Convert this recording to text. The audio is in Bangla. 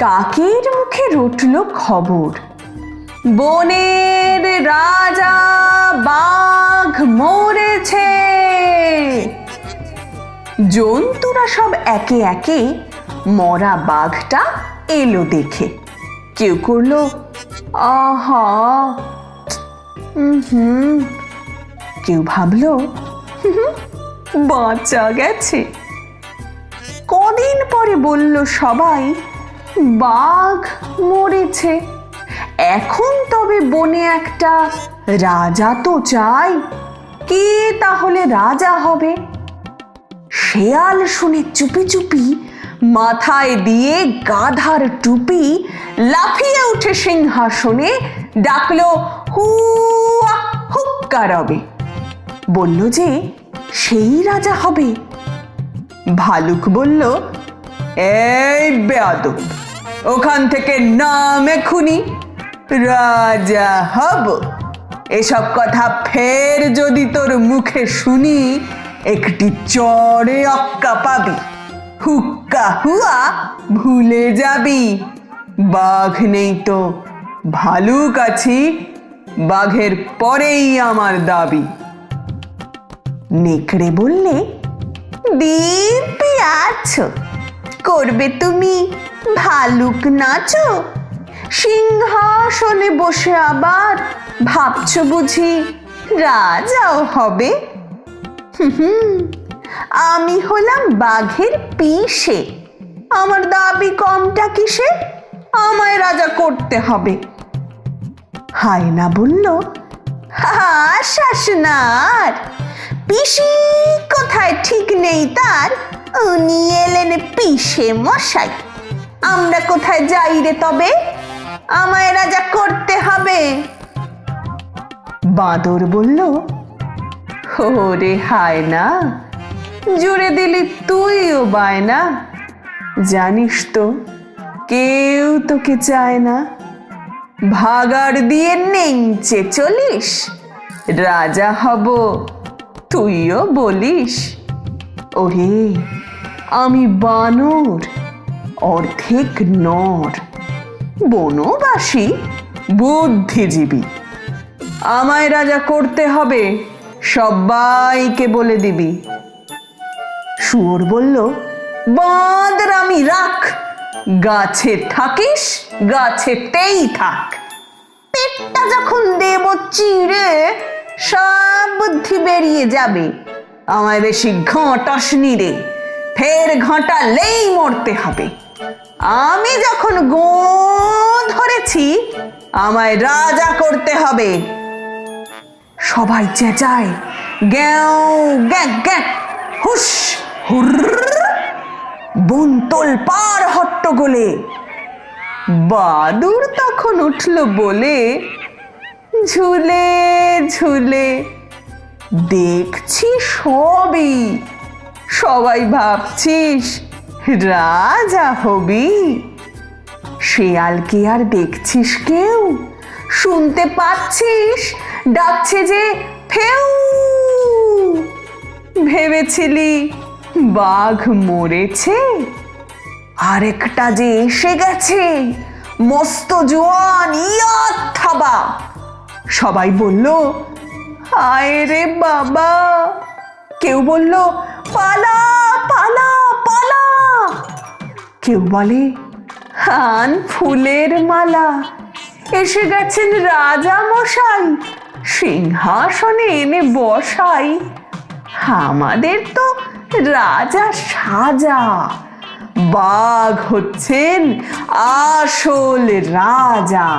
কাকের মুখে রটল খবর, বনের রাজা বাঘ মরেছে। জন্তুরা সব একে একে মরা বাঘটা এলো দেখে কেউ করলো আহা, কেউ ভাবলো বাঁচা গেছে। কদিন পরে বলল সবাই বাঘ মরেছে, এখন তবে বনে একটা রাজা তো চাই। কে তাহলে রাজা হবে? শেয়াল শুনে চুপি চুপি মাথায় দিয়ে গাধার টুপি লাফিয়ে উঠে সিংহাসনে ডাকলো হুয়া হুক্কা রবে, বলল যে সেই রাজা হবে। ভালুক বলল, এই বেয়াদব, ওখান থেকে নাম এখুনি, রাজা হব। এসব কথা ফের যদি তোর মুখে শুনি, একটি চড়ে অক্কা পাবি, হুক্কা হুয়া ভুলে যাবি। বাঘ নেই তো ভালুক আছি, বাঘের পরেই আমার দাবি। নেকড়ে বললে, দিব্যি আছো, করবে তুমি ভালুক নাচো? সিংহাসনে বসে আবার ভাবছো বুঝি রাজাও হবে? আমি হলাম বাঘের পিসে, আমার দাবি কমটা কিসে? আমায় রাজা করতে হবে। হায়না বলল, শাসনার পিসি কোথায় ঠিক নেই তার, উনি এলেন পিসে মশাই। আমরা কোথায় যাই রে তবে, আমায় রাজা করতে হবে। বাঁদর বলল, ওরে হায়না, জুড়ে দিলি তুইও বায়না, জানিস তো কেউ তোকে চায় না। ভাগাড় দিয়ে নেংচে চলিস, রাজা হব তুইও বলিস। ওরে আমি বানর, অর্ধেক নর, বনবাসী, বুদ্ধিজীবী। আমায় রাজা করতে হবে, সবাইকে বলে দিবি। শুয়োর বলল, বাঁদর আমি রাখ, গাছে থাকিস গাছেতেই থাক। পেটটা যখন দেব চিড়ে, সব বুদ্ধি বেরিয়ে যাবে। আমায় বেশি ঘাঁটাসনি রে, ফের ঘাঁটালেই মরতে হবে। আমি যখন গো ধরেছি, আমায় রাজা করতে হবে। সবাই চেঁচায়, গ্যাও গ্যাঁ গ্যাঁ, হুস হুর, বনতল পার হট্টগোলে। বাদুড় তখন উঠল বলে, ঝুলে ঝুলে দেখছি সবই, সবাই ভাবছিস রাজা হবি। শেয়ালকে আর দেখছিস কেউ, শুনতে পাচ্ছিস ডাকছে যে ফেউ। ভেবেছিলি বাঘ মরেছে, আরেকটা যে এসে গেছে, মস্ত জোয়ান ইয়াত থাবা। সবাই বলল, হায় রে বাবা। কেউ বলল, পালা পালা পালা। কেউ বলে, হান ফুলের মালা, এসে গেছেন রাজা মশাই, সিংহাসনে এনে বসাই। আমাদের তো রাজা সাজা, বাঘ হচ্ছেন আসল রাজা।